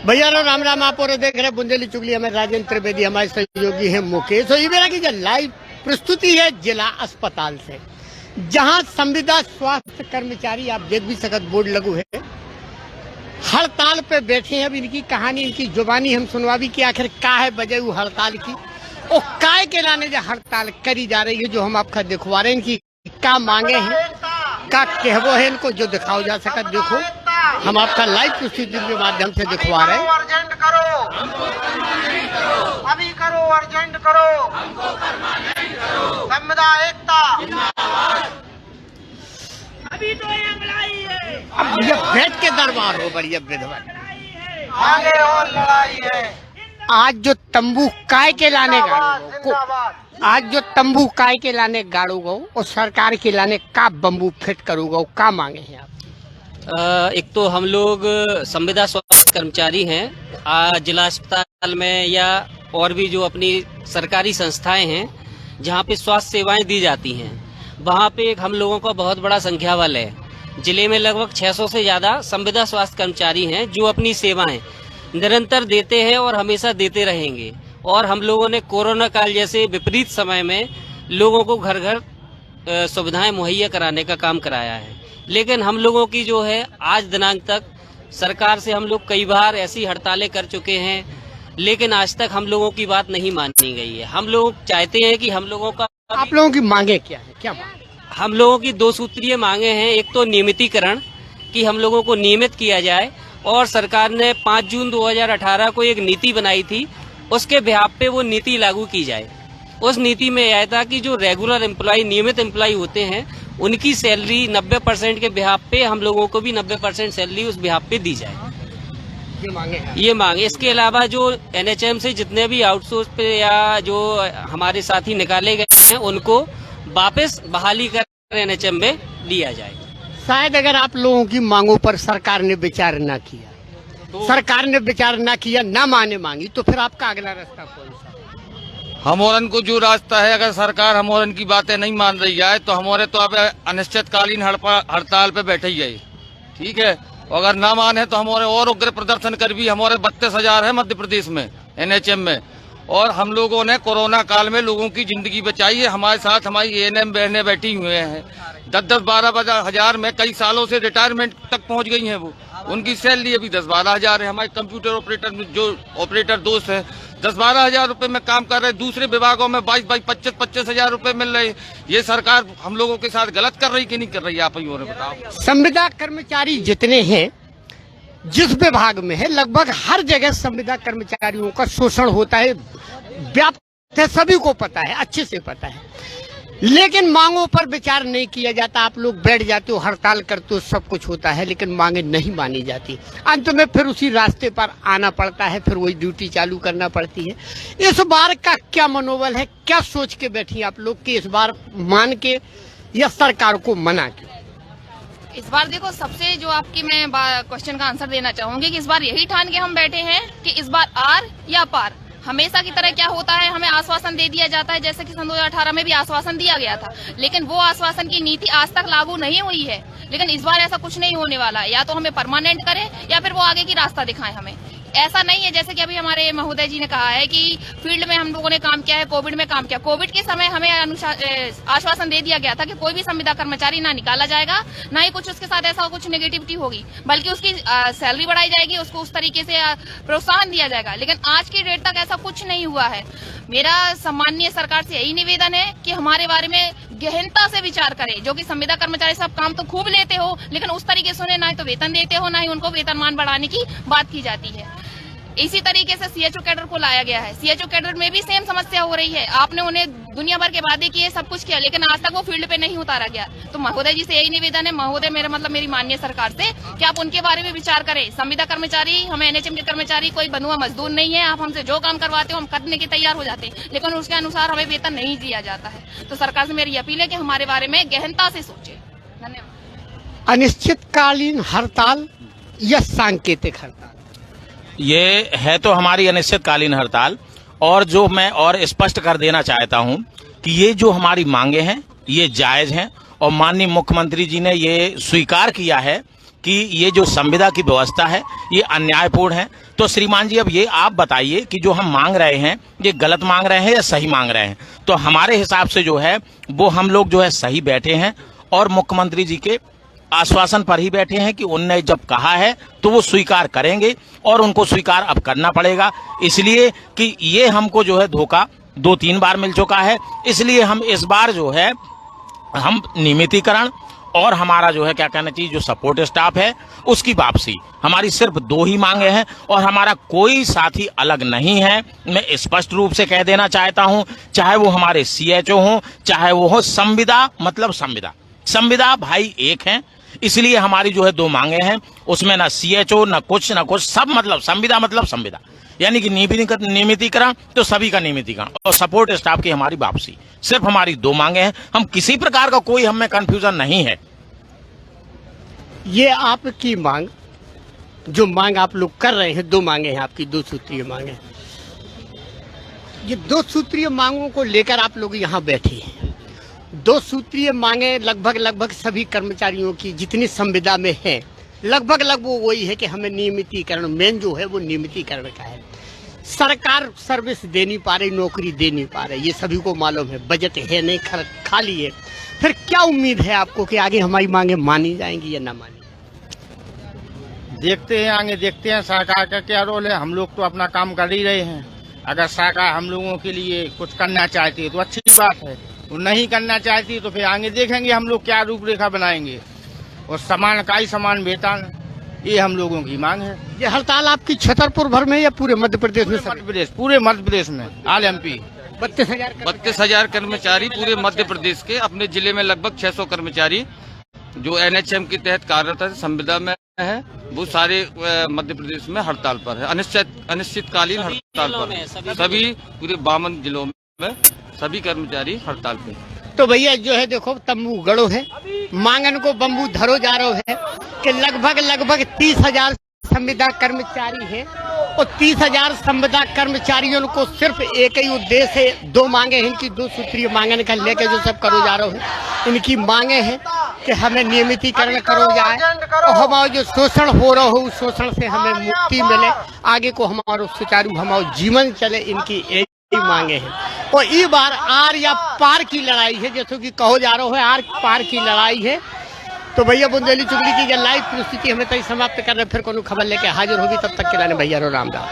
भैया राम राम। आप और देख रहे बुंदेली चुगली, हमें राजेंद्र त्रिवेदी, हमारे सहयोगी हैं मुकेश। और ये मेरा की जो लाइव प्रस्तुति है जिला अस्पताल से, जहां संविदा स्वास्थ्य कर्मचारी, आप देख भी सकत बोर्ड लगू है, हड़ताल पे बैठे हैं। अब इनकी कहानी, इनकी जुबानी हम सुनवा भी कि आखिर क्या है वजह हड़ताल की और काय के लाने जो हड़ताल करी जा रही है, जो हम आपका दिखवा रहे हैं। इनकी क्या मांगे हैं, क्या कहवो है, इनको जो दिखाओ जा सकत देखो, हम आपका लाइव प्रस्तुति के माध्यम से दिखवा रहे हैं। अर्जेंट करो, अभी करो, अर्जेंट करो, संविदा एकता, अभी तो लड़ाई है। अब ये बैठ के दरबार हो बढ़िया विधवा, आगे और लड़ाई है। आज जो तंबू काय के लाने गाड़ू गो, आज जो तंबू काय के लाने गाड़ू गो और सरकार के लाने का बम्बू फिट करू गो, का मांगे हैं आप? एक तो हम लोग संविदा स्वास्थ्य कर्मचारी हैं, जिला अस्पताल में या और भी जो अपनी सरकारी संस्थाएं हैं जहां पे स्वास्थ्य सेवाएं दी जाती हैं, वहां पे एक हम लोगों का बहुत बड़ा संख्या बल है। जिले में लगभग 600 से ज़्यादा संविदा स्वास्थ्य कर्मचारी हैं जो अपनी सेवाएं निरंतर देते हैं और हमेशा देते रहेंगे। और हम लोगों ने कोरोना काल जैसे विपरीत समय में लोगों को घर घर सुविधाएं मुहैया कराने का काम कराया है। लेकिन हम लोगों की जो है आज दिनांक तक सरकार से हम लोग कई बार ऐसी हड़तालें कर चुके हैं, लेकिन आज तक हम लोगों की बात नहीं मानी गई है। हम लोग चाहते हैं कि हम लोगों का, आप लोगों की मांगे क्या है, क्या मांगे? हम लोगों की 2 सूत्रीय मांगे हैं। एक तो नियमितीकरण, कि हम लोगों को नियमित किया जाए, और सरकार ने 5 जून 2018 को एक नीति बनाई थी, उसके बिहाफ पे वो नीति लागू की जाए। उस नीति में यह था कि जो रेगुलर एम्प्लॉय, नियमित एम्प्लॉय होते हैं, उनकी सैलरी 90% के बिहाफ पे हम लोगों को भी 90% सैलरी उस बिहाफ पे दी जाए। ये मांगे। इसके अलावा जो NHM से जितने भी आउटसोर्स पे या जो हमारे साथी निकाले गए हैं, उनको वापस बहाली कर NHM में लिया जाए। शायद अगर आप लोगों की मांगों पर सरकार ने विचार न किया, तो सरकार ने विचार न किया, न माने मांगी, तो फिर आपका अगला रास्ता कौन सा? हमोरन को जो रास्ता है, अगर सरकार हमोरन की बातें नहीं मान रही है तो हमोरे तो अब अनिश्चितकालीन हड़ताल पे बैठे ही है, ठीक है। अगर ना माने तो हमारे और उग्र प्रदर्शन कर भी, हमारे 32,000 है मध्य प्रदेश में NHM में। और हम लोगों ने कोरोना काल में लोगों की जिंदगी बचाई है। हमारे साथ हमारी ANM बहनें बैठी हुए हैं, 10-12 हजार में कई सालों से रिटायरमेंट तक पहुंच गई हैं। वो उनकी सैलरी अभी 10-12 हजार है। हमारे कंप्यूटर ऑपरेटर में जो ऑपरेटर दोस्त है 10-12 हजार रुपए में काम कर रहे हैं। दूसरे विभागों में 22-25 हजार रुपए मिल रहे हैं। ये सरकार हम लोगों के साथ गलत कर रही कि नहीं कर रही, आप ही और बताओ। संविदा कर्मचारी जितने हैं, जिस विभाग में है, लगभग हर जगह संविदा कर्मचारियों का शोषण होता है, व्याप्त है, सभी को पता है, अच्छे से पता है। लेकिन मांगों पर विचार नहीं किया जाता। आप लोग बैठ जाते हो, हड़ताल करते हो, सब कुछ होता है, लेकिन मांगे नहीं मानी जाती। अंत में फिर उसी रास्ते पर आना पड़ता है, फिर वही ड्यूटी चालू करना पड़ती है। इस बार का क्या मनोबल है, क्या सोच के बैठी आप लोग कि इस बार मान के या सरकार को मना के? इस बार देखो, सबसे जो आपकी मैं क्वेश्चन का आंसर देना चाहूंगी कि इस बार यही ठान के हम बैठे हैं कि इस बार आर या पार। हमेशा की तरह क्या होता है, हमें आश्वासन दे दिया जाता है, जैसे कि सन 2018 में भी आश्वासन दिया गया था, लेकिन वो आश्वासन की नीति आज तक लागू नहीं हुई है। लेकिन इस बार ऐसा कुछ नहीं होने वाला है। या तो हमें परमानेंट करें या फिर वो आगे की रास्ता दिखाएं हमें। ऐसा नहीं है जैसे कि अभी हमारे महोदय जी ने कहा है कि फील्ड में हम लोगों ने काम किया है, कोविड में काम किया। कोविड के समय हमें आश्वासन दे दिया गया था कि कोई भी संविदा कर्मचारी ना निकाला जाएगा, ना ही कुछ उसके साथ ऐसा कुछ नेगेटिविटी होगी, बल्कि उसकी सैलरी बढ़ाई जाएगी, उसको उस तरीके से प्रोत्साहन दिया जाएगा। लेकिन आज की डेट तक ऐसा कुछ नहीं हुआ है। मेरा सम्माननीय सरकार से यही निवेदन है कि हमारे बारे में गहनता से विचार करें। जो कि संविदा कर्मचारी सब काम तो खूब लेते हो, लेकिन उस तरीके से उन्हें ना ही तो वेतन देते हो, ना ही उनको वेतनमान बढ़ाने की बात की जाती है। इसी तरीके से CHO कैडर को लाया गया है। CHO कैडर में भी सेम समस्या हो रही है। आपने उन्हें दुनिया भर के वादे किए, सब कुछ किया, लेकिन आज तक वो फील्ड पे नहीं उतारा गया। तो महोदय जी से यही निवेदन है, महोदय मेरा मतलब मेरी माननीय सरकार से, कि आप उनके बारे में विचार करें। संविदा कर्मचारी, हमें NHM के कर्मचारी कोई बंधुआ मजदूर नहीं है। आप हमसे जो काम करवाते हो हम करने के तैयार हो जाते हैं, लेकिन उसके अनुसार हमें वेतन नहीं दिया जाता है। तो सरकार से मेरी अपील है कि हमारे बारे में गहनता से सोचे। धन्यवाद। अनिश्चितकालीन हड़ताल या सांकेतिक हड़ताल? ये है तो हमारी अनिश्चितकालीन हड़ताल। और जो मैं और स्पष्ट कर देना चाहता हूं कि ये जो हमारी मांगे हैं ये जायज हैं, और माननीय मुख्यमंत्री जी ने ये स्वीकार किया है कि ये जो संविदा की व्यवस्था है ये अन्यायपूर्ण है। तो श्रीमान जी अब ये आप बताइए कि जो हम मांग रहे हैं ये गलत मांग रहे हैं या सही मांग रहे हैं। तो हमारे हिसाब से जो है वो हम लोग जो है सही बैठे हैं और मुख्यमंत्री जी के आश्वासन पर ही बैठे हैं कि उनने जब कहा है तो वो स्वीकार करेंगे और उनको स्वीकार अब करना पड़ेगा, इसलिए कि ये हमको जो है धोखा 2-3 बार मिल चुका है। इसलिए हम इस बार जो है हम नियमितीकरण और हमारा जो है क्या कहना चाहिए जो सपोर्ट स्टाफ है उसकी वापसी, हमारी सिर्फ 2 ही मांगे हैं और हमारा कोई साथी अलग नहीं है। मैं स्पष्ट रूप से कह देना चाहता हूं, चाहे वो हमारे CHO हों, चाहे वो हो संविदा, मतलब संविदा भाई एक हैं, इसलिए हमारी जो है 2 मांगे हैं। उसमें ना CHO ना कुछ सब मतलब संविदा यानी कि नियमितीकरण तो सभी का नियमितीकरण और सपोर्ट स्टाफ की हमारी वापसी, सिर्फ हमारी 2 मांगे हैं। हम किसी प्रकार का कोई हमें कंफ्यूजन नहीं है। ये आपकी मांग, जो मांग आप लोग कर रहे हैं, 2 मांगे हैं आपकी, 2 सूत्रीय मांगे। ये 2 सूत्रीय मांगों को लेकर आप लोग यहाँ बैठे हैं। 2 सूत्रीय मांगे लगभग सभी कर्मचारियों की जितनी संविदा में है लगभग वो वही है कि हमें नियमितीकरण, मेन जो है वो नियमितीकरण का है। सरकार सर्विस दे नहीं पा रही, नौकरी दे नहीं पा रही, ये सभी को मालूम है। बजट है नहीं, खाली है। फिर क्या उम्मीद है आपको कि आगे हमारी मांगे मानी जाएंगी या ना मानी? देखते हैं आगे, देखते हैं सरकार का क्या रोल है। हम लोग तो अपना काम कर ही रहे हैं। अगर सरकार हम लोगों के लिए कुछ करना चाहती है तो अच्छी बात है, वो नहीं करना चाहती तो फिर आगे देखेंगे हम लोग क्या रूपरेखा बनाएंगे। और समान वेतन, ये हम लोगों की मांग है। ये हड़ताल आपकी छतरपुर भर में या पूरे मध्य प्रदेश में? पूरे मध्य प्रदेश में, ऑल MP। 32,000 कर्मचारी पूरे मध्य प्रदेश के, अपने जिले में लगभग 600 कर्मचारी जो NHM के तहत कार्यरत है, संविदा में है, वो सारे मध्य प्रदेश में हड़ताल पर है, अनिश्चितकालीन हड़ताल पर है। सभी पूरे 52 जिलों में सभी कर्मचारी हड़ताल पे। तो भैया जो है देखो, तंबू गड़ो है, मांगन को बम्बू धरो जा रहा है कि लगभग 30,000 संविदा कर्मचारी हैं और 30,000 संविदा कर्मचारियों को सिर्फ एक ही उद्देश्य है, 2 मांगे हैं इनकी, 2 सूत्रीय मांगन का लेके जो सब करो जा रहे हैं। इनकी मांगे हैं कि हमें नियमितीकरण करो जाए और हमारा जो शोषण हो रहा हो उस शोषण से हमें मुक्ति मिले, आगे को हमारा सुचारू हमारा जीवन चले, इनकी एक मांगे हैं। और ये बार आर या पार की लड़ाई है, जैसे कि कहो जा रहा है आर पार की लड़ाई है। तो भैया बुंदेली चुगली की लाइव प्रस्तुति हमें तय समाप्त कर रहे, फिर कोनो खबर लेके हाजिर होगी, तब तक के लिए भैया रो राम राम।